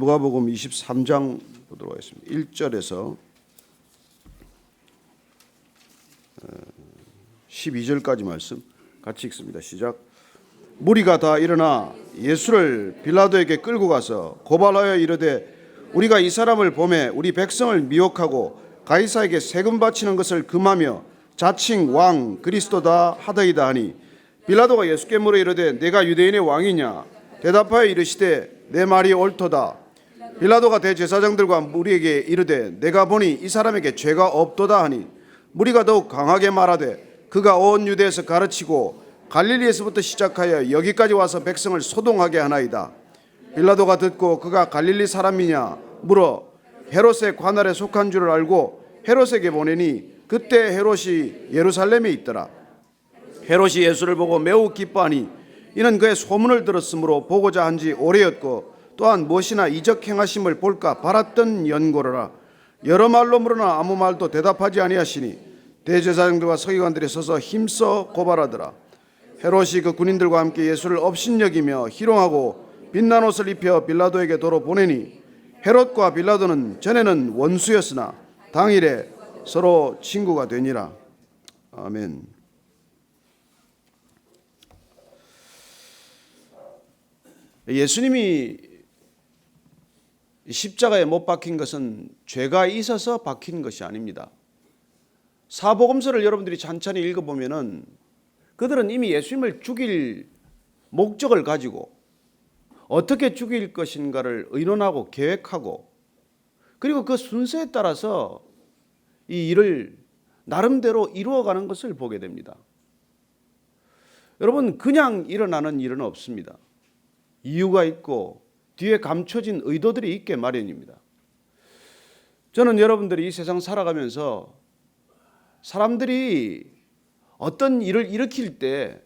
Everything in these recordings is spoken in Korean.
누가복음 23장 보도록 하겠습니다. 1절에서 12절까지 말씀 같이 읽습니다. 시작. 무리가 다 일어나 예수를 빌라도에게 끌고 가서 고발하여 이르되 우리가 이 사람을 보매 우리 백성을 미혹하고 가이사에게 세금 바치는 것을 금하며 자칭 왕 그리스도다 하더이다 하니 빌라도가 예수께 물어 이르되 내가 유대인의 왕이냐 대답하여 이르시되 내 말이 옳도다. 빌라도가 대제사장들과 무리에게 이르되 내가 보니 이 사람에게 죄가 없도다 하니 무리가 더욱 강하게 말하되 그가 온 유대에서 가르치고 갈릴리에서부터 시작하여 여기까지 와서 백성을 소동하게 하나이다. 빌라도가 듣고 그가 갈릴리 사람이냐 물어 헤롯의 관할에 속한 줄을 알고 헤롯에게 보내니 그때 헤롯이 예루살렘에 있더라. 헤롯이 예수를 보고 매우 기뻐하니 이는 그의 소문을 들었으므로 보고자 한지 오래였고 또한 무엇이나 이적 행하심을 볼까 바랐던 연고로라. 여러 말로 물으나 아무 말도 대답하지 아니하시니 대제사장들과 서기관들이 서서 힘써 고발하더라. 헤롯이 그 군인들과 함께 예수를 업신여기며 희롱하고 빛난 옷을 입혀 빌라도에게 도로 보내니 헤롯과 빌라도는 전에는 원수였으나 당일에 서로 친구가 되니라. 아멘. 예수님이 십자가에 못 박힌 것은 죄가 있어서 박힌 것이 아닙니다. 사복음서를 여러분들이 찬찬히 읽어보면은 그들은 이미 예수님을 죽일 목적을 가지고 어떻게 죽일 것인가를 의논하고 계획하고 그리고 그 순서에 따라서 이 일을 나름대로 이루어가는 것을 보게 됩니다. 여러분, 그냥 일어나는 일은 없습니다. 이유가 있고 뒤에 감춰진 의도들이 있게 마련입니다. 저는 여러분들이 이 세상 살아가면서 사람들이 어떤 일을 일으킬 때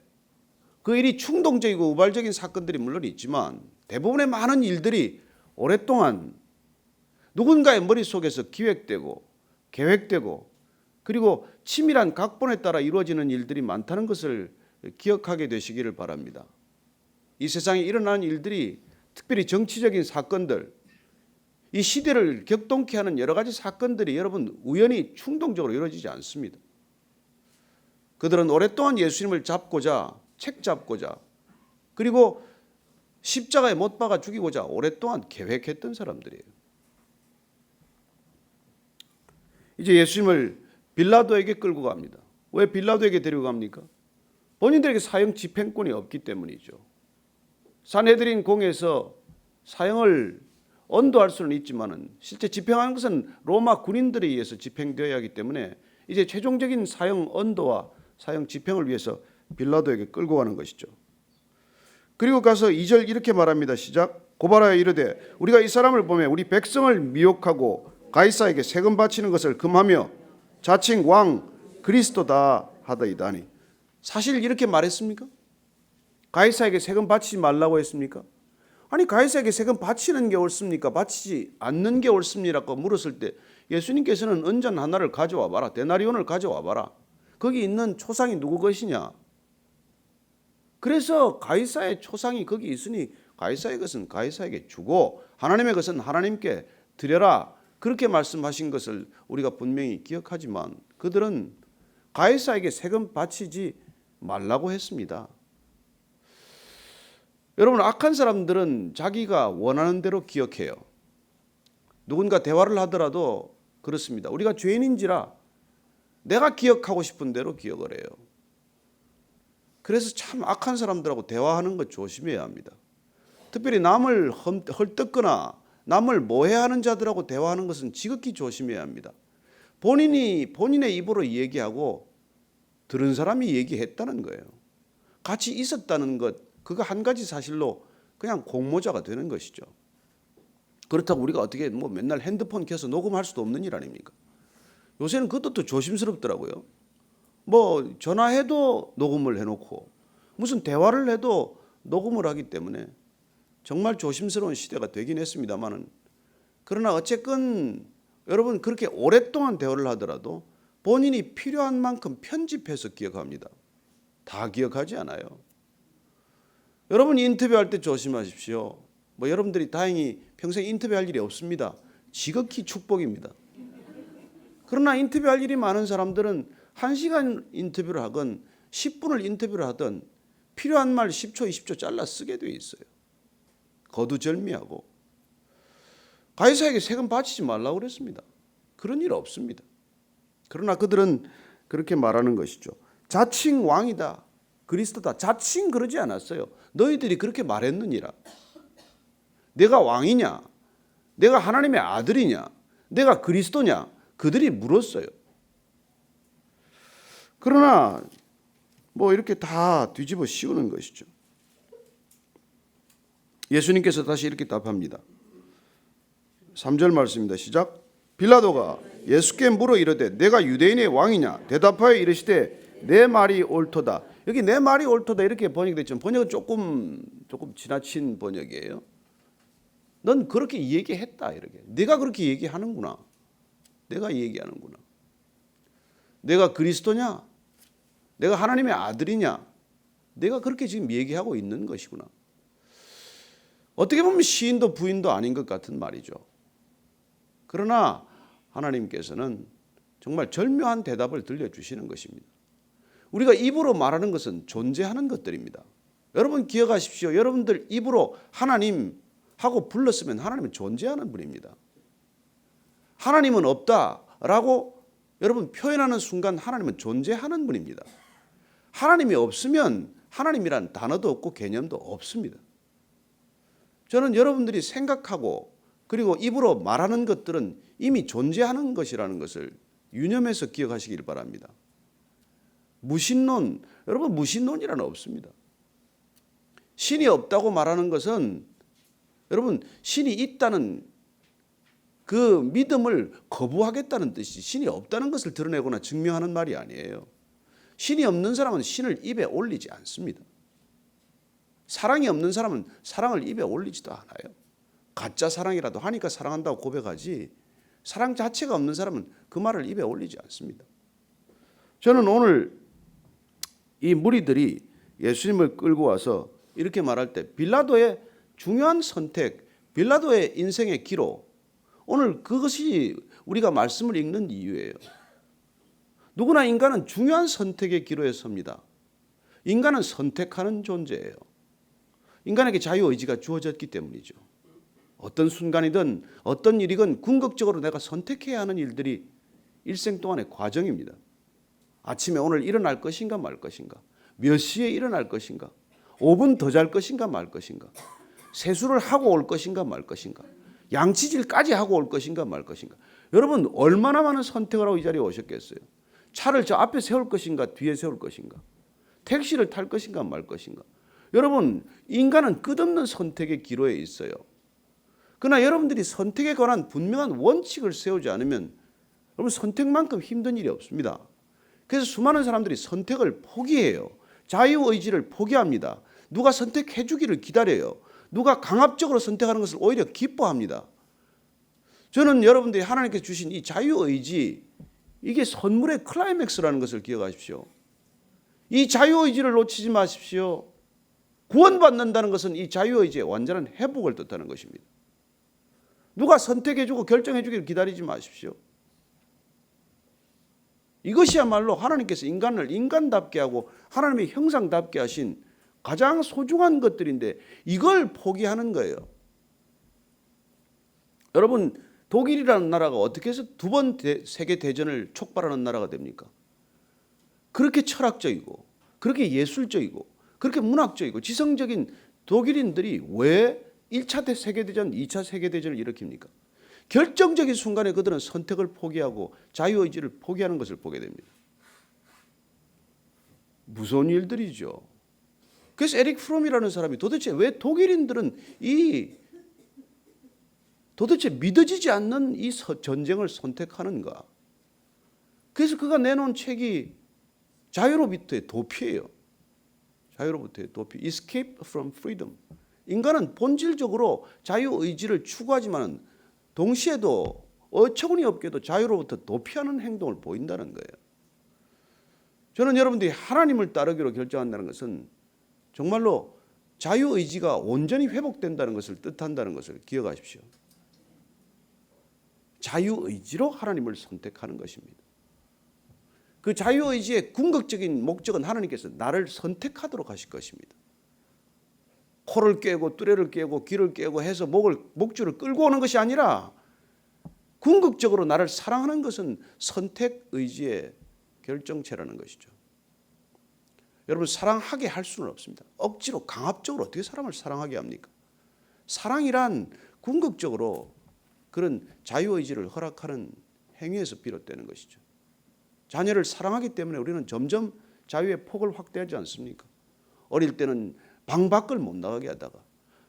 그 일이 충동적이고 우발적인 사건들이 물론 있지만 대부분의 많은 일들이 오랫동안 누군가의 머릿속에서 기획되고 계획되고 그리고 치밀한 각본에 따라 이루어지는 일들이 많다는 것을 기억하게 되시기를 바랍니다. 이 세상에 일어나는 일들이 특별히 정치적인 사건들, 이 시대를 격동케 하는 여러 가지 사건들이 여러분 우연히 충동적으로 이루어지지 않습니다. 그들은 오랫동안 예수님을 잡고자 책 잡고자 그리고 십자가에 못 박아 죽이고자 오랫동안 계획했던 사람들이에요. 이제 예수님을 빌라도에게 끌고 갑니다. 왜 빌라도에게 데리고 갑니까? 본인들에게 사형 집행권이 없기 때문이죠. 산헤드린 공에서 사형을 언도할 수는 있지만은 실제 집행하는 것은 로마 군인들에 의해서 집행되어야 하기 때문에 이제 최종적인 사형 언도와 사형 집행을 위해서 빌라도에게 끌고 가는 것이죠. 그리고 가서 2절 이렇게 말합니다. 시작. 고발하여 이르되 우리가 이 사람을 보매 우리 백성을 미혹하고 가이사에게 세금 바치는 것을 금하며 자칭 왕 그리스도다 하더이다니. 사실 이렇게 말했습니까? 가이사에게 세금 바치지 말라고 했습니까? 아니 가이사에게 세금 바치는 게 옳습니까? 바치지 않는 게 옳습니까? 물었을 때 예수님께서는 은전 하나를 가져와 봐라. 데나리온을 가져와 봐라. 거기 있는 초상이 누구 것이냐? 그래서 가이사의 초상이 거기 있으니 가이사의 것은 가이사에게 주고 하나님의 것은 하나님께 드려라. 그렇게 말씀하신 것을 우리가 분명히 기억하지만 그들은 가이사에게 세금 바치지 말라고 했습니다. 여러분, 악한 사람들은 자기가 원하는 대로 기억해요. 누군가 대화를 하더라도 그렇습니다. 우리가 죄인인지라 내가 기억하고 싶은 대로 기억을 해요. 그래서 참 악한 사람들하고 대화하는 것 조심해야 합니다. 특별히 남을 헐뜯거나 남을 모해하는 자들하고 대화하는 것은 지극히 조심해야 합니다. 본인의 입으로 얘기하고 들은 사람이 얘기했다는 거예요. 같이 있었다는 것, 그거 한 가지 사실로 그냥 공모자가 되는 것이죠. 그렇다고 우리가 어떻게 맨날 핸드폰 켜서 녹음할 수도 없는 일 아닙니까? 요새는 그것도 또 조심스럽더라고요. 전화해도 녹음을 해놓고 무슨 대화를 해도 녹음을 하기 때문에 정말 조심스러운 시대가 되긴 했습니다만은 그러나 어쨌건 여러분 그렇게 오랫동안 대화를 하더라도 본인이 필요한 만큼 편집해서 기억합니다. 다 기억하지 않아요. 여러분 인터뷰할 때 조심하십시오. 여러분들이 다행히 평생 인터뷰할 일이 없습니다. 지극히 축복입니다. 그러나 인터뷰할 일이 많은 사람들은 1시간 인터뷰를 하건 10분을 인터뷰를 하든 필요한 말 10초, 20초 잘라 쓰게 돼 있어요. 거두절미하고. 가이사에게 세금 바치지 말라고 그랬습니다. 그런 일 없습니다. 그러나 그들은 그렇게 말하는 것이죠. 자칭 왕이다, 그리스도다. 자칭 그러지 않았어요. 너희들이 그렇게 말했느니라. 내가 왕이냐? 내가 하나님의 아들이냐? 내가 그리스도냐? 그들이 물었어요. 그러나 뭐 이렇게 다 뒤집어 씌우는 것이죠. 예수님께서 다시 이렇게 답합니다. 3절 말씀입니다. 시작. 빌라도가 예수께 물어 이르되 내가 유대인의 왕이냐? 대답하여 이르시되 내 말이 옳도다. 여기 내 말이 옳도다 이렇게 번역됐지만 번역은 조금 지나친 번역이에요. 넌 그렇게 얘기했다 이렇게. 내가 그렇게 얘기하는구나. 내가 얘기하는구나. 내가 그리스도냐? 내가 하나님의 아들이냐? 내가 그렇게 지금 얘기하고 있는 것이구나. 어떻게 보면 시인도 부인도 아닌 것 같은 말이죠. 그러나 하나님께서는 정말 절묘한 대답을 들려주시는 것입니다. 우리가 입으로 말하는 것은 존재하는 것들입니다. 여러분 기억하십시오. 여러분들 입으로 하나님 하고 불렀으면 하나님은 존재하는 분입니다. 하나님은 없다라고 여러분 표현하는 순간 하나님은 존재하는 분입니다. 하나님이 없으면 하나님이란 단어도 없고 개념도 없습니다. 저는 여러분들이 생각하고 그리고 입으로 말하는 것들은 이미 존재하는 것이라는 것을 유념해서 기억하시길 바랍니다. 무신론, 여러분 무신론이란 없습니다. 신이 없다고 말하는 것은 여러분 신이 있다는 그 믿음을 거부하겠다는 뜻이 신이 없다는 것을 드러내거나 증명하는 말이 아니에요. 신이 없는 사람은 신을 입에 올리지 않습니다. 사랑이 없는 사람은 사랑을 입에 올리지도 않아요. 가짜 사랑이라도 하니까 사랑한다고 고백하지 사랑 자체가 없는 사람은 그 말을 입에 올리지 않습니다. 저는 오늘 이 무리들이 예수님을 끌고 와서 이렇게 말할 때 빌라도의 중요한 선택, 빌라도의 인생의 기로, 오늘 그것이 우리가 말씀을 읽는 이유예요. 누구나 인간은 중요한 선택의 기로에 섭니다. 인간은 선택하는 존재예요. 인간에게 자유의지가 주어졌기 때문이죠. 어떤 순간이든 어떤 일이건 궁극적으로 내가 선택해야 하는 일들이 일생 동안의 과정입니다. 아침에 오늘 일어날 것인가 말 것인가, 몇 시에 일어날 것인가, 5분 더 잘 것인가 말 것인가, 세수를 하고 올 것인가 말 것인가, 양치질까지 하고 올 것인가 말 것인가. 여러분 얼마나 많은 선택을 하고 이 자리에 오셨겠어요. 차를 저 앞에 세울 것인가 뒤에 세울 것인가, 택시를 탈 것인가 말 것인가. 여러분 인간은 끝없는 선택의 기로에 있어요. 그러나 여러분들이 선택에 관한 분명한 원칙을 세우지 않으면 여러분 선택만큼 힘든 일이 없습니다. 그래서 수많은 사람들이 선택을 포기해요. 자유의지를 포기합니다. 누가 선택해 주기를 기다려요. 누가 강압적으로 선택하는 것을 오히려 기뻐합니다. 저는 여러분들이 하나님께서 주신 이 자유의지, 이게 선물의 클라이맥스라는 것을 기억하십시오. 이 자유의지를 놓치지 마십시오. 구원받는다는 것은 이 자유의지의 완전한 회복을 뜻하는 것입니다. 누가 선택해 주고 결정해 주기를 기다리지 마십시오. 이것이야말로 하나님께서 인간을 인간답게 하고 하나님의 형상답게 하신 가장 소중한 것들인데 이걸 포기하는 거예요. 여러분 독일이라는 나라가 어떻게 해서 두 번 세계대전을 촉발하는 나라가 됩니까? 그렇게 철학적이고 그렇게 예술적이고 그렇게 문학적이고 지성적인 독일인들이 왜 1차 세계대전, 2차 세계대전을 일으킵니까? 결정적인 순간에 그들은 선택을 포기하고 자유의지를 포기하는 것을 보게 됩니다. 무서운 일들이죠. 그래서 에릭 프롬이라는 사람이 도대체 왜 독일인들은 도대체 믿어지지 않는 이 전쟁을 선택하는가? 그래서 그가 내놓은 책이 자유로부터의 도피예요. 자유로부터의 도피, Escape from Freedom. 인간은 본질적으로 자유의지를 추구하지만 동시에도 어처구니 없게도 자유로부터 도피하는 행동을 보인다는 거예요. 저는 여러분들이 하나님을 따르기로 결정한다는 것은 정말로 자유의지가 온전히 회복된다는 것을 뜻한다는 것을 기억하십시오. 자유의지로 하나님을 선택하는 것입니다. 그 자유의지의 궁극적인 목적은 하나님께서 나를 선택하도록 하실 것입니다. 코를 꿰고 뚜레를 꿰고 귀를 꿰고 해서 목줄을 끌고 오는 것이 아니라 궁극적으로 나를 사랑하는 것은 선택의지의 결정체라는 것이죠. 여러분, 사랑하게 할 수는 없습니다. 억지로 강압적으로 어떻게 사람을 사랑하게 합니까? 사랑이란 궁극적으로 그런 자유의지를 허락하는 행위에서 비롯되는 것이죠. 자녀를 사랑하기 때문에 우리는 점점 자유의 폭을 확대하지 않습니까? 어릴 때는 방 밖을 못 나가게 하다가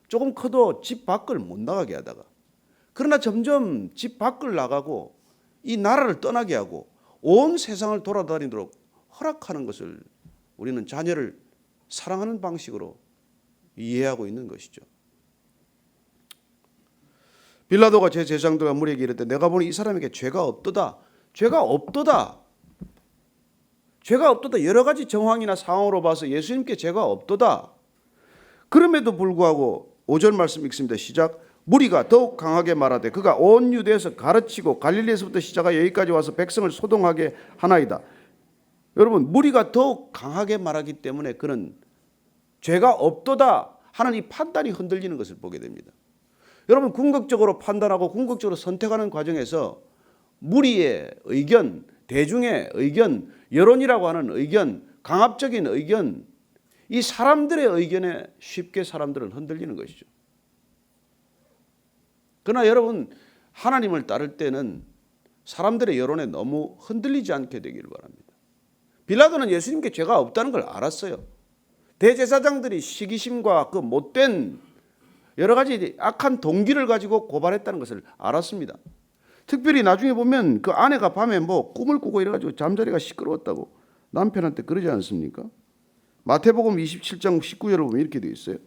조금 커도 집 밖을 못 나가게 하다가 그러나 점점 집 밖을 나가고 이 나라를 떠나게 하고 온 세상을 돌아다니도록 허락하는 것을 우리는 자녀를 사랑하는 방식으로 이해하고 있는 것이죠. 빌라도가 제 제사장들과 무리에게 이르되 내가 보니 이 사람에게 죄가 없도다. 죄가 없도다. 죄가 없도다. 여러 가지 정황이나 상황으로 봐서 예수님께 죄가 없도다. 그럼에도 불구하고 5절 말씀 읽습니다. 시작. 무리가 더욱 강하게 말하되 그가 온 유대에서 가르치고 갈릴리에서부터 시작하여 여기까지 와서 백성을 소동하게 하나이다. 여러분, 무리가 더욱 강하게 말하기 때문에 그는 죄가 없도다 하는 이 판단이 흔들리는 것을 보게 됩니다. 여러분, 궁극적으로 판단하고 궁극적으로 선택하는 과정에서 무리의 의견, 대중의 의견, 여론이라고 하는 의견, 강압적인 의견, 이 사람들의 의견에 쉽게 사람들은 흔들리는 것이죠. 그러나 여러분, 하나님을 따를 때는 사람들의 여론에 너무 흔들리지 않게 되기를 바랍니다. 빌라도는 예수님께 죄가 없다는 걸 알았어요. 대제사장들이 시기심과 그 못된 여러 가지 악한 동기를 가지고 고발했다는 것을 알았습니다. 특별히 나중에 보면 그 아내가 밤에 뭐 꿈을 꾸고 이래가지고 잠자리가 시끄러웠다고 남편한테 그러지 않습니까? 마태복음 27장 19절을 보면 이렇게 되어 있어요.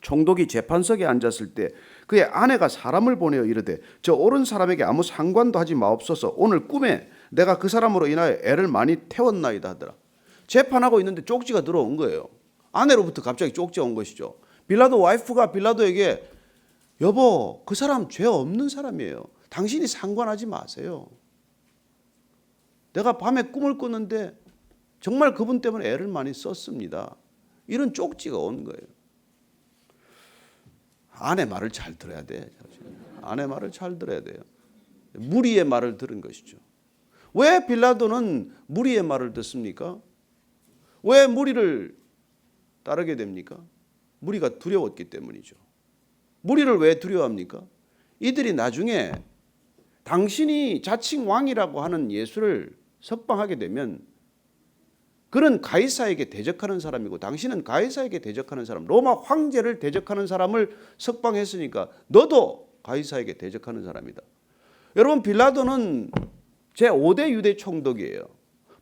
총독이 재판석에 앉았을 때 그의 아내가 사람을 보내어 이르되 저 옳은 사람에게 아무 상관도 하지 마옵소서. 오늘 꿈에 내가 그 사람으로 인하여 애를 많이 태웠나이다 하더라. 재판하고 있는데 쪽지가 들어온 거예요. 아내로부터 갑자기 쪽지가 온 것이죠. 빌라도 와이프가 빌라도에게 여보, 그 사람 죄 없는 사람이에요. 당신이 상관하지 마세요. 내가 밤에 꿈을 꿨는데 정말 그분 때문에 애를 많이 썼습니다. 이런 쪽지가 온 거예요. 아내 말을 잘 들어야 돼. 아내 말을 잘 들어야 돼요. 무리의 말을 들은 것이죠. 왜 빌라도는 무리의 말을 듣습니까? 왜 무리를 따르게 됩니까? 무리가 두려웠기 때문이죠. 무리를 왜 두려워합니까? 이들이 나중에 당신이 자칭 왕이라고 하는 예수를 석방하게 되면 그는 가이사에게 대적하는 사람이고 당신은 가이사에게 대적하는 사람, 로마 황제를 대적하는 사람을 석방했으니까 너도 가이사에게 대적하는 사람이다. 여러분, 빌라도는 제5대 유대 총독이에요.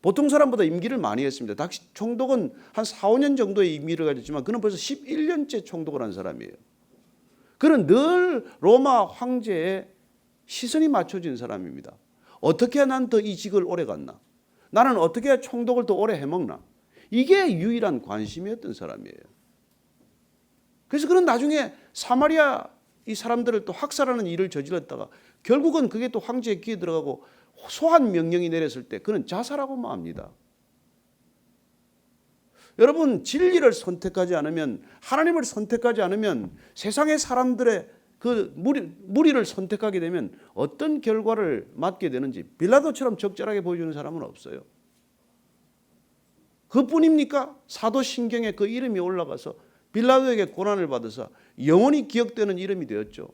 보통 사람보다 임기를 많이 했습니다. 당시 총독은 한 4, 5년 정도의 임기를 가졌지만 그는 벌써 11년째 총독을 한 사람이에요. 그는 늘 로마 황제의 시선이 맞춰진 사람입니다. 어떻게 해야 난 더 이 직을 오래 갔나? 나는 어떻게 해야 총독을 더 오래 해먹나? 이게 유일한 관심이었던 사람이에요. 그래서 그는 나중에 사마리아 이 사람들을 또 학살하는 일을 저질렀다가 결국은 그게 또 황제의 귀에 들어가고 소환 명령이 내렸을 때 그는 자살하고 맙니다. 여러분, 진리를 선택하지 않으면, 하나님을 선택하지 않으면 세상의 사람들의 그 무리를 선택하게 되면 어떤 결과를 맞게 되는지 빌라도처럼 적절하게 보여주는 사람은 없어요. 그뿐입니까? 사도신경에 그 이름이 올라가서 빌라도에게 고난을 받아서 영원히 기억되는 이름이 되었죠.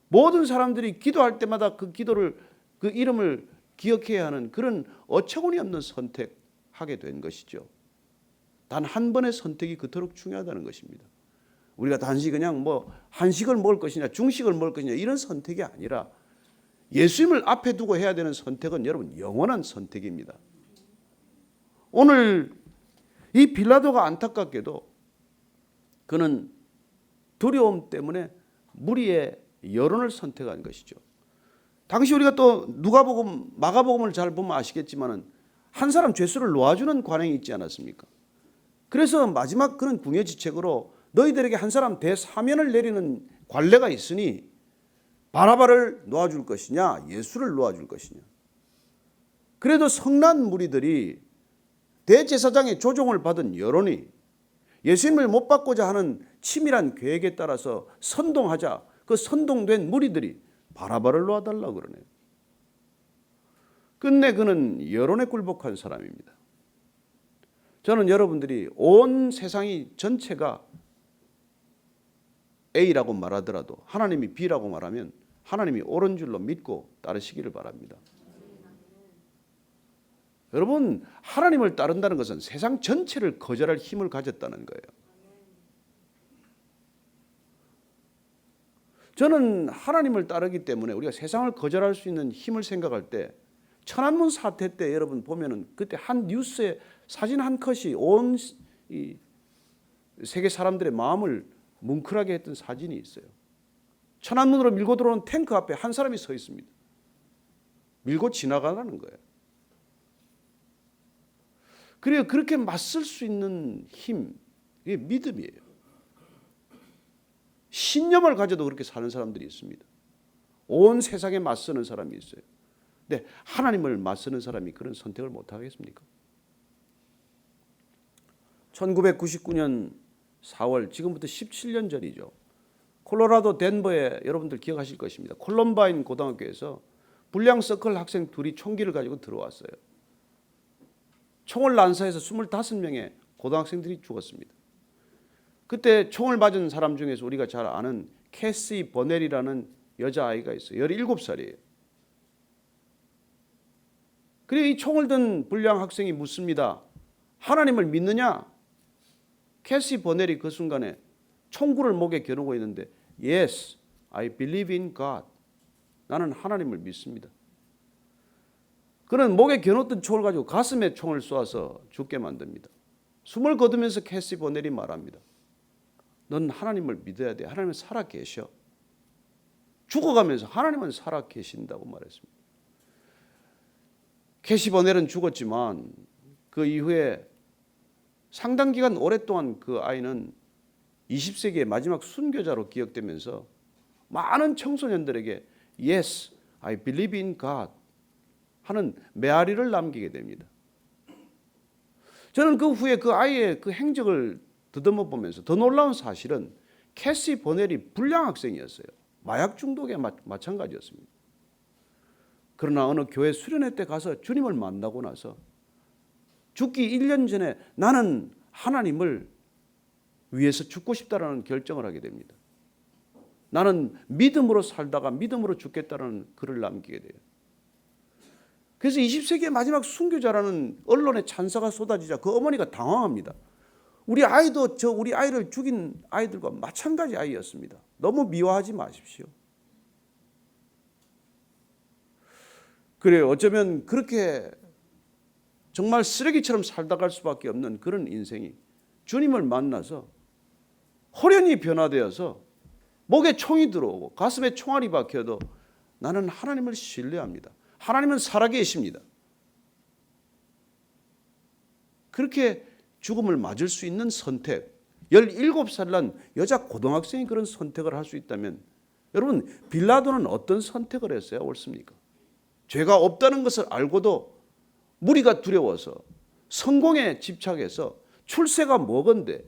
모든 사람들이 기도할 때마다 그 기도를, 그 이름을 기억해야 하는 그런 어처구니 없는 선택하게 된 것이죠. 단 한 번의 선택이 그토록 중요하다는 것입니다. 우리가 단지 그냥 뭐 한식을 먹을 것이냐 중식을 먹을 것이냐 이런 선택이 아니라 예수님을 앞에 두고 해야 되는 선택은 여러분 영원한 선택입니다. 오늘 이 빌라도가 안타깝게도 그는 두려움 때문에 무리의 여론을 선택한 것이죠. 당시 우리가 또 누가복음, 마가복음을 잘 보면 아시겠지만은 한 사람 죄수를 놓아주는 관행이 있지 않았습니까? 그래서 마지막 그런 궁예지책으로 너희들에게 한 사람 대사면을 내리는 관례가 있으니 바라바를 놓아줄 것이냐 예수를 놓아줄 것이냐. 그래도 성난 무리들이 대제사장의 조종을 받은 여론이 예수님을 못 받고자 하는 치밀한 계획에 따라서 선동하자 그 선동된 무리들이 바라바를 놓아달라고 그러네요. 끝내 그는 여론에 굴복한 사람입니다. 저는 여러분들이 온 세상이 전체가 A라고 말하더라도 하나님이 B라고 말하면 하나님이 옳은 줄로 믿고 따르시기를 바랍니다. 여러분, 하나님을 따른다는 것은 세상 전체를 거절할 힘을 가졌다는 거예요. 저는 하나님을 따르기 때문에 우리가 세상을 거절할 수 있는 힘을 생각할 때 천안문 사태 때 여러분 보면은 그때 한 뉴스에 사진 한 컷이 온 세계 사람들의 마음을 뭉클하게 했던 사진이 있어요. 천안문으로 밀고 들어오는 탱크 앞에 한 사람이 서 있습니다. 밀고 지나가라는 거예요. 그래요. 그렇게 맞설 수 있는 힘, 이게 믿음이에요. 신념을 가져도 그렇게 사는 사람들이 있습니다. 온 세상에 맞서는 사람이 있어요. 근데 하나님을 맞서는 사람이 그런 선택을 못 하겠습니까? 1999년 4월, 지금부터 17년 전이죠. 콜로라도 덴버에 여러분들 기억하실 것입니다. 콜럼바인 고등학교에서 불량 서클 학생 둘이 총기를 가지고 들어왔어요. 총을 난사해서 25명의 고등학생들이 죽었습니다. 그때 총을 맞은 사람 중에서 우리가 잘 아는 캐시 버넬이라는 여자아이가 있어요. 17살이에요. 그래 이 총을 든 불량 학생이 묻습니다. 하나님을 믿느냐? 캐시 버넬이 그 순간에 총구를 목에 겨누고 있는데 Yes, I believe in God. 나는 하나님을 믿습니다. 그는 목에 겨눴던 총을 가지고 가슴에 총을 쏘아서 죽게 만듭니다. 숨을 거두면서 캐시 버넬이 말합니다. 넌 하나님을 믿어야 돼. 하나님은 살아 계셔. 죽어가면서 하나님은 살아 계신다고 말했습니다. 캐시 버넬은 죽었지만 그 이후에 상당 기간 오랫동안 그 아이는 20세기의 마지막 순교자로 기억되면서 많은 청소년들에게 Yes, I believe in God 하는 메아리를 남기게 됩니다. 저는 그 후에 그 아이의 그 행적을 더듬어 보면서 더 놀라운 사실은 캐시 버넬이 불량 학생이었어요. 마약 중독에 마찬가지였습니다. 그러나 어느 교회 수련회 때 가서 주님을 만나고 나서 죽기 1년 전에 나는 하나님을 위해서 죽고 싶다라는 결정을 하게 됩니다. 나는 믿음으로 살다가 믿음으로 죽겠다는 글을 남기게 돼요. 그래서 20세기의 마지막 순교자라는 언론의 찬사가 쏟아지자 그 어머니가 당황합니다. 우리 아이도 우리 아이를 죽인 아이들과 마찬가지 아이였습니다. 너무 미워하지 마십시오. 그래요. 어쩌면 그렇게 정말 쓰레기처럼 살다 갈 수밖에 없는 그런 인생이 주님을 만나서 호련히 변화되어서 목에 총이 들어오고 가슴에 총알이 박혀도 나는 하나님을 신뢰합니다. 하나님은 살아계십니다. 그렇게 죽음을 맞을 수 있는 선택, 17살 난 여자 고등학생이 그런 선택을 할 수 있다면 여러분 빌라도는 어떤 선택을 했어야 옳습니까? 죄가 없다는 것을 알고도 무리가 두려워서 성공에 집착해서 출세가 뭐건데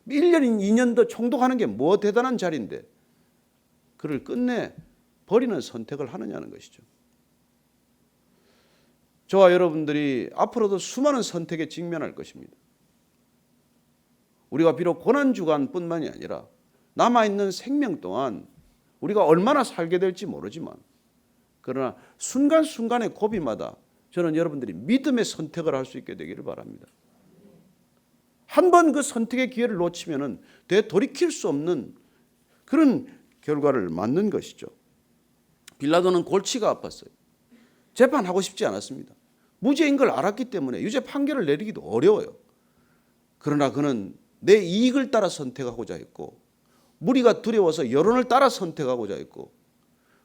1년 2년 더 총독하는 게 뭐 대단한 자리인데 그를 끝내 버리는 선택을 하느냐는 것이죠. 저와 여러분들이 앞으로도 수많은 선택에 직면할 것입니다. 우리가 비록 고난주간뿐만이 아니라 남아있는 생명 동안 우리가 얼마나 살게 될지 모르지만 그러나 순간순간의 고비마다 저는 여러분들이 믿음의 선택을 할 수 있게 되기를 바랍니다. 한 번 그 선택의 기회를 놓치면은 되돌이킬 수 없는 그런 결과를 맞는 것이죠. 빌라도는 골치가 아팠어요. 재판하고 싶지 않았습니다. 무죄인 걸 알았기 때문에 유죄 판결을 내리기도 어려워요. 그러나 그는 내 이익을 따라 선택하고자 했고 무리가 두려워서 여론을 따라 선택하고자 했고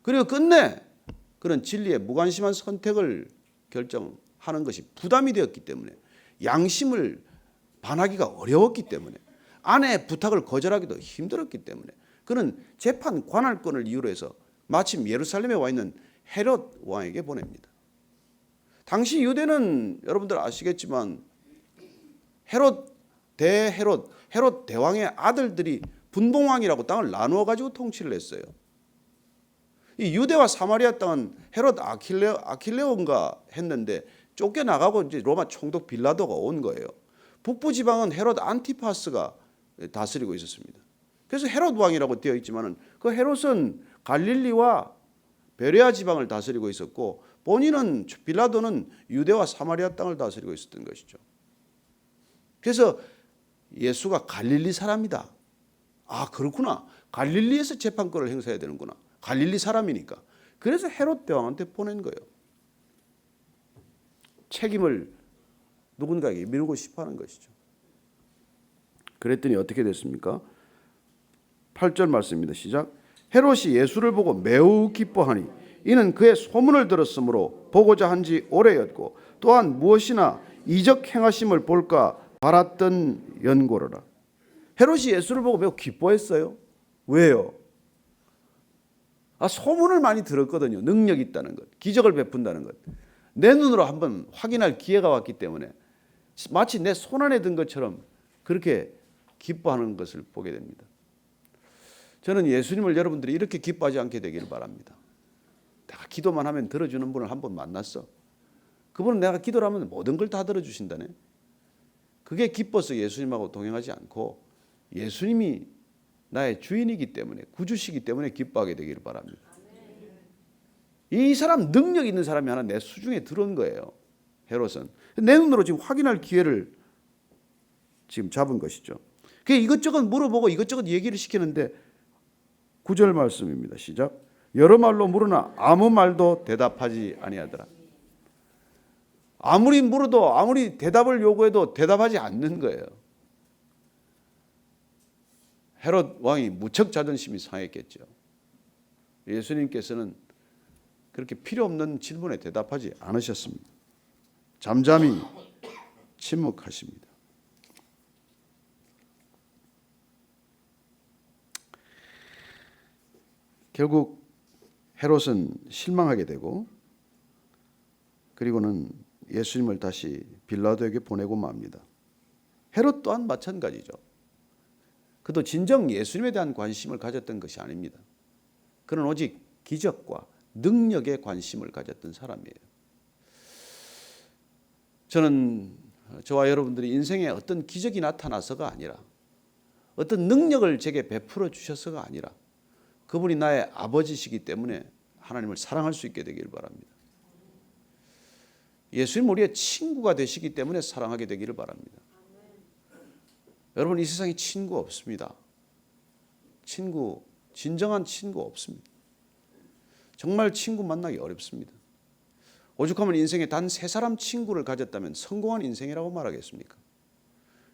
그리고 끝내 그런 진리에 무관심한 선택을 결정하는 것이 부담이 되었기 때문에 양심을 반하기가 어려웠기 때문에, 아내의 부탁을 거절하기도 힘들었기 때문에 그는 재판 관할권을 이유로 해서 마침 예루살렘에 와 있는 헤롯 왕에게 보냅니다. 당시 유대는 여러분들 아시겠지만 헤롯 대왕의 아들들이 분봉왕이라고 땅을 나누어 가지고 통치를 했어요. 이 유대와 사마리아 땅은 헤롯 아킬레온가 했는데 쫓겨나가고 이제 로마 총독 빌라도가 온 거예요. 북부 지방은 헤롯 안티파스가 다스리고 있었습니다. 그래서 헤롯 왕이라고 되어 있지만은 그 헤롯은 갈릴리와 베레아 지방을 다스리고 있었고 본인은 빌라도는 유대와 사마리아 땅을 다스리고 있었던 것이죠. 그래서 예수가 갈릴리 사람이다. 아, 그렇구나. 갈릴리에서 재판권을 행사해야 되는구나. 갈릴리 사람이니까. 그래서 헤롯 대왕한테 보낸 거예요. 책임을 누군가에게 미루고 싶어 하는 것이죠. 그랬더니 어떻게 됐습니까? 8절 말씀입니다. 시작. 헤롯이 예수를 보고 매우 기뻐하니 이는 그의 소문을 들었으므로 보고자 한지 오래였고 또한 무엇이나 이적 행하심을 볼까 바랐던 연고로라. 헤롯이 예수를 보고 매우 기뻐했어요. 왜요? 소문을 많이 들었거든요. 능력이 있다는 것, 기적을 베푼다는 것. 내 눈으로 한번 확인할 기회가 왔기 때문에 마치 내 손안에 든 것처럼 그렇게 기뻐하는 것을 보게 됩니다. 저는 예수님을 여러분들이 이렇게 기뻐하지 않게 되기를 바랍니다. 내가 기도만 하면 들어주는 분을 한 번 만났어. 그분은 내가 기도를 하면 모든 걸 다 들어주신다네. 그게 기뻐서 예수님하고 동행하지 않고 예수님이 나의 주인이기 때문에, 구주시기 때문에 기뻐하게 되기를 바랍니다. 이 사람 능력 있는 사람이 하나 내 수중에 들어온 거예요. 헤롯은 내 눈으로 지금 확인할 기회를 지금 잡은 것이죠. 그게 이것저것 물어보고 이것저것 얘기를 시키는데 9절 말씀입니다. 시작. 여러 말로 물으나 아무 말도 대답하지 아니하더라. 아무리 물어도 아무리 대답을 요구해도 대답하지 않는 거예요. 헤롯 왕이 무척 자존심이 상했겠죠. 예수님께서는 그렇게 필요 없는 질문에 대답하지 않으셨습니다. 잠잠히 침묵하십니다. 결국 헤롯은 실망하게 되고 그리고는 예수님을 다시 빌라도에게 보내고 맙니다. 헤롯 또한 마찬가지죠. 그도 진정 예수님에 대한 관심을 가졌던 것이 아닙니다. 그는 오직 기적과 능력에 관심을 가졌던 사람이에요. 저는 저와 여러분들이 인생에 어떤 기적이 나타나서가 아니라 어떤 능력을 제게 베풀어 주셔서가 아니라 그분이 나의 아버지시기 때문에 하나님을 사랑할 수 있게 되기를 바랍니다. 예수님 우리의 친구가 되시기 때문에 사랑하게 되기를 바랍니다. 여러분, 이 세상에 친구 없습니다. 진정한 친구 없습니다. 정말 친구 만나기 어렵습니다. 오죽하면 인생에 단 3사람 친구를 가졌다면 성공한 인생이라고 말하겠습니까?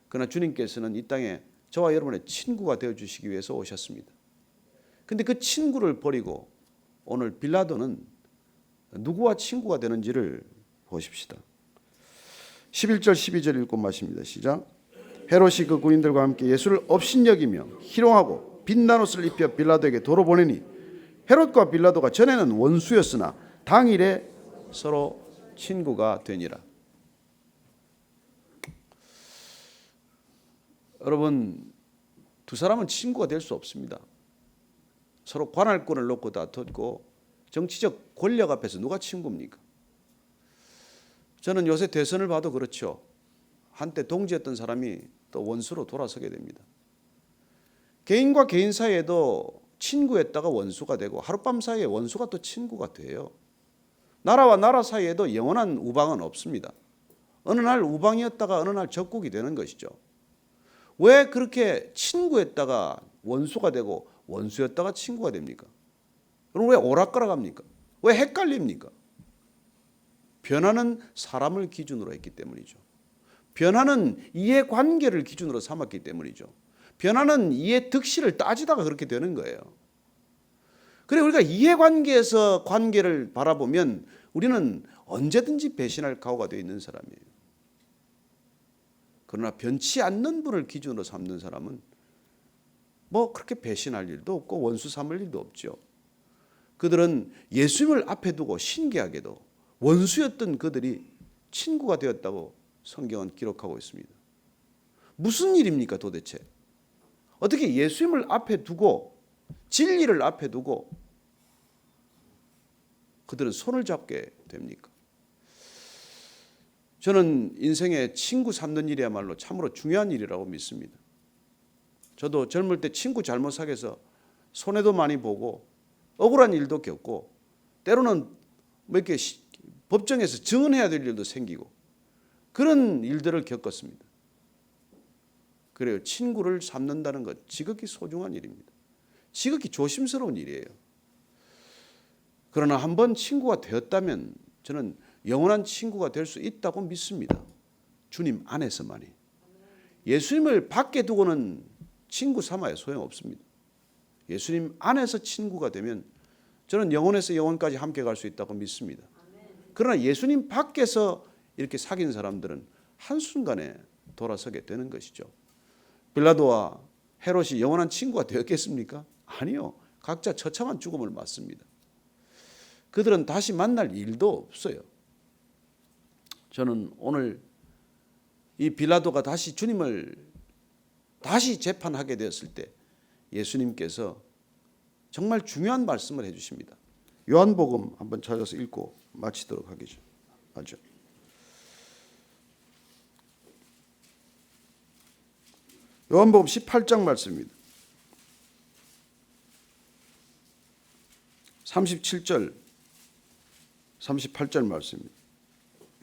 그러나 주님께서는 이 땅에 저와 여러분의 친구가 되어주시기 위해서 오셨습니다. 그런데 그 친구를 버리고 오늘 빌라도는 누구와 친구가 되는지를 보십시다. 11절 12절 읽고 마십니다. 시작. 헤롯이 그 군인들과 함께 예수를 업신여기며 희롱하고 빛난 옷을 입혀 빌라도에게 도로 보내니 헤롯과 빌라도가 전에는 원수였으나 당일에 서로 친구가 되니라. 여러분, 두 사람은 친구가 될 수 없습니다. 서로 관할권을 놓고 다퉜고 정치적 권력 앞에서 누가 친구입니까? 저는 요새 대선을 봐도 그렇죠. 한때 동지였던 사람이 또 원수로 돌아서게 됩니다. 개인과 개인 사이에도 친구였다가 원수가 되고 하룻밤 사이에 원수가 또 친구가 돼요. 나라와 나라 사이에도 영원한 우방은 없습니다. 어느 날 우방이었다가 어느 날 적국이 되는 것이죠. 왜 그렇게 친구였다가 원수가 되고 원수였다가 친구가 됩니까? 그럼 왜 오락가락합니까? 왜 헷갈립니까? 변화는 사람을 기준으로 했기 때문이죠. 변화는 이해관계를 기준으로 삼았기 때문이죠. 변화는 이해 득실을 따지다가 그렇게 되는 거예요. 그래 우리가 이해관계에서 관계를 바라보면 우리는 언제든지 배신할 각오가 되어 있는 사람이에요. 그러나 변치 않는 분을 기준으로 삼는 사람은 뭐 그렇게 배신할 일도 없고 원수 삼을 일도 없죠. 그들은 예수님을 앞에 두고 신기하게도 원수였던 그들이 친구가 되었다고 성경은 기록하고 있습니다. 무슨 일입니까 도대체? 어떻게 예수님을 앞에 두고 진리를 앞에 두고 그들은 손을 잡게 됩니까? 저는 인생에 친구 삼는 일이야말로 참으로 중요한 일이라고 믿습니다. 저도 젊을 때 친구 잘못 사귀어서 손해도 많이 보고 억울한 일도 겪고 때로는 뭐 이렇게 법정에서 증언해야 될 일도 생기고 그런 일들을 겪었습니다. 그래요. 친구를 삼는다는 것 지극히 소중한 일입니다. 지극히 조심스러운 일이에요. 그러나 한번 친구가 되었다면 저는 영원한 친구가 될 수 있다고 믿습니다. 주님 안에서만이. 예수님을 밖에 두고는 친구 삼아야 소용없습니다. 예수님 안에서 친구가 되면 저는 영원에서 영원까지 함께 갈 수 있다고 믿습니다. 그러나 예수님 밖에서 이렇게 사귄 사람들은 한순간에 돌아서게 되는 것이죠. 빌라도와 헤롯이 영원한 친구가 되었겠습니까? 아니요. 각자 처참한 죽음을 맞습니다. 그들은 다시 만날 일도 없어요. 저는 오늘 이 빌라도가 다시 주님을 다시 재판하게 되었을 때 예수님께서 정말 중요한 말씀을 해주십니다. 요한복음 한번 찾아서 읽고 마치도록 하죠. 요한복음 18장 말씀입니다. 37절 38절 말씀입니다.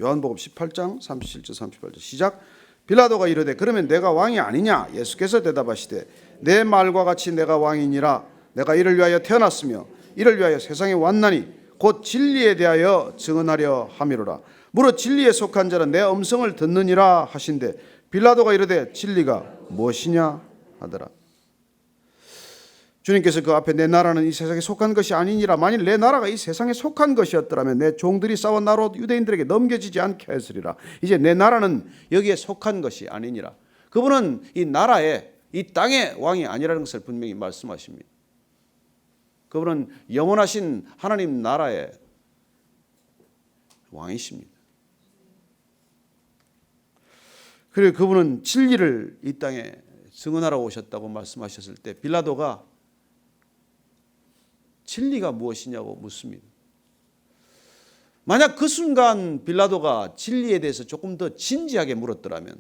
요한복음 18장 37절 38절 시작. 빌라도가 이르되 그러면 내가 왕이 아니냐? 예수께서 대답하시되 내 말과 같이 내가 왕이니라. 내가 이를 위하여 태어났으며 이를 위하여 세상에 왔나니 곧 진리에 대하여 증언하려 함이로라. 무릇 진리에 속한 자는 내 음성을 듣느니라 하신대 빌라도가 이르되 진리가 무엇이냐 하더라. 주님께서 그 앞에 내 나라는 이 세상에 속한 것이 아니니라. 만일 내 나라가 이 세상에 속한 것이었더라면 내 종들이 싸워 나로 유대인들에게 넘겨지지 않게 했으리라. 이제 내 나라는 여기에 속한 것이 아니니라. 그분은 이 나라에 이 땅의 왕이 아니라는 것을 분명히 말씀하십니다. 그분은 영원하신 하나님 나라의 왕이십니다. 그리고 그분은 진리를 이 땅에 증언하러 오셨다고 말씀하셨을 때 빌라도가 진리가 무엇이냐고 묻습니다. 만약 그 순간 빌라도가 진리에 대해서 조금 더 진지하게 물었더라면,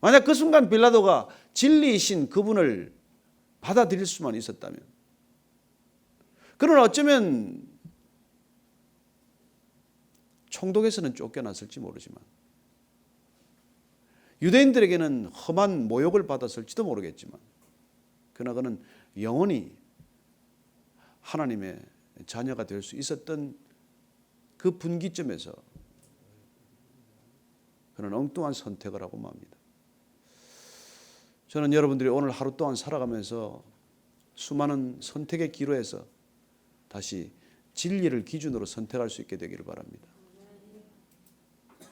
만약 그 순간 빌라도가 진리이신 그분을 받아들일 수만 있었다면, 그러나 어쩌면 총독에서는 쫓겨났을지 모르지만 유대인들에게는 험한 모욕을 받았을지도 모르겠지만 그러나 그는 영원히 하나님의 자녀가 될 수 있었던 그 분기점에서 그는 엉뚱한 선택을 하고 맙니다. 저는 여러분들이 오늘 하루 동안 살아가면서 수많은 선택의 기로에서 다시 진리를 기준으로 선택할 수 있게 되기를 바랍니다.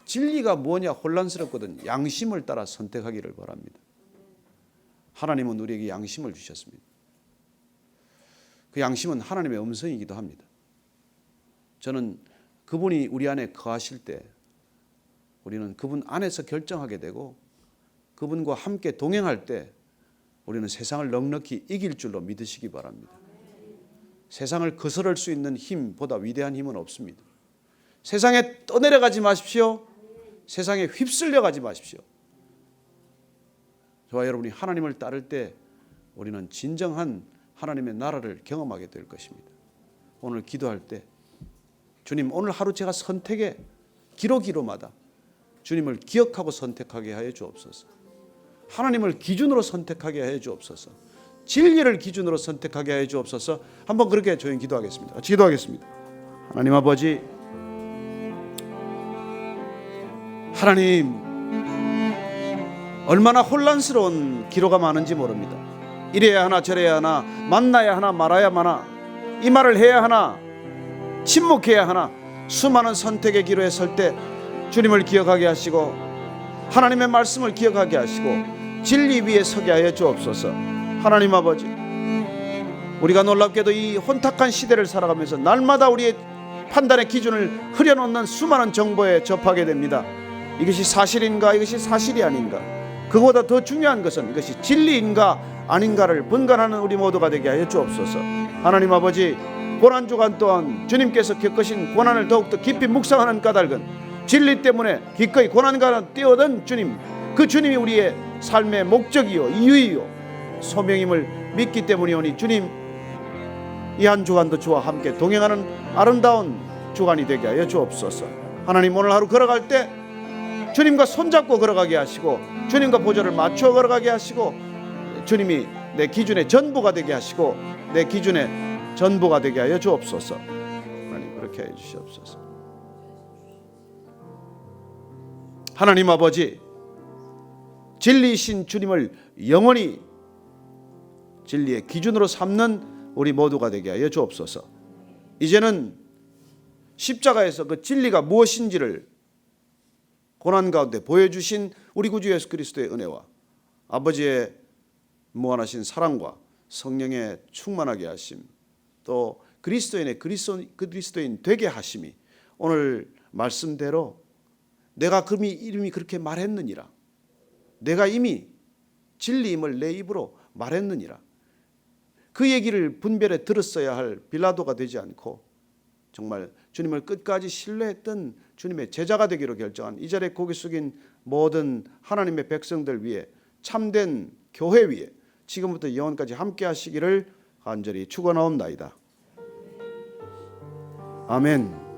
진리가 뭐냐 혼란스럽거든 양심을 따라 선택하기를 바랍니다. 하나님은 우리에게 양심을 주셨습니다. 그 양심은 하나님의 음성이기도 합니다. 저는 그분이 우리 안에 거하실 때 우리는 그분 안에서 결정하게 되고 그분과 함께 동행할 때 우리는 세상을 넉넉히 이길 줄로 믿으시기 바랍니다. 세상을 거스를 수 있는 힘보다 위대한 힘은 없습니다. 세상에 떠내려가지 마십시오. 세상에 휩쓸려 가지 마십시오. 저와 여러분이 하나님을 따를 때 우리는 진정한 하나님의 나라를 경험하게 될 것입니다. 오늘 기도할 때 주님 오늘 하루 제가 선택의 기로기로마다 주님을 기억하고 선택하게 하여 주옵소서. 하나님을 기준으로 선택하게 하여 주옵소서. 진리를 기준으로 선택하게 하여 주옵소서. 한번 그렇게 조용히 기도하겠습니다. 기도하겠습니다. 하나님 아버지, 하나님 얼마나 혼란스러운 기로가 많은지 모릅니다. 이래야 하나 저래야 하나, 만나야 하나 말아야 하나, 이 말을 해야 하나 침묵해야 하나, 수많은 선택의 기로에 설 때 주님을 기억하게 하시고 하나님의 말씀을 기억하게 하시고 진리 위에 서게 하여 주옵소서. 하나님 아버지, 우리가 놀랍게도 이 혼탁한 시대를 살아가면서 날마다 우리의 판단의 기준을 흐려놓는 수많은 정보에 접하게 됩니다. 이것이 사실인가, 이것이 사실이 아닌가, 그보다 더 중요한 것은 이것이 진리인가 아닌가를 분간하는 우리 모두가 되게 하여 주옵소서. 하나님 아버지, 고난주간 또한 주님께서 겪으신 고난을 더욱더 깊이 묵상하는 까닭은 진리 때문에 기꺼이 고난과는 뛰어든 주님, 그 주님이 우리의 삶의 목적이요 이유이요 소명임을 믿기 때문이오니 주님, 이 한 주간도 주와 함께 동행하는 아름다운 주간이 되게 하여 주옵소서. 하나님, 오늘 하루 걸어갈 때 주님과 손잡고 걸어가게 하시고 주님과 보조를 맞추어 걸어가게 하시고 주님이 내 기준의 전부가 되게 하시고 내 기준의 전부가 되게 하여 주옵소서. 하나님, 그렇게 해 주시옵소서. 하나님 아버지, 진리이신 주님을 영원히 진리의 기준으로 삼는 우리 모두가 되게 하여 주옵소서. 이제는 십자가에서 그 진리가 무엇인지를 고난 가운데 보여주신 우리 구주 예수 그리스도의 은혜와 아버지의 무한하신 사랑과 성령의 충만하게 하심, 또 그리스도인의 그리스도인 되게 하심이 오늘 말씀대로 내가 이름이 그렇게 말했느니라, 내가 이미 진리임을 내 입으로 말했느니라, 그 얘기를 분별해 들었어야 할 빌라도가 되지 않고 정말 주님을 끝까지 신뢰했던 주님의 제자가 되기로 결정한 이 자리에 고개 숙인 모든 하나님의 백성들 위해, 참된 교회 위에 지금부터 영원까지 함께 하시기를 간절히 축원하옵나이다. 아멘.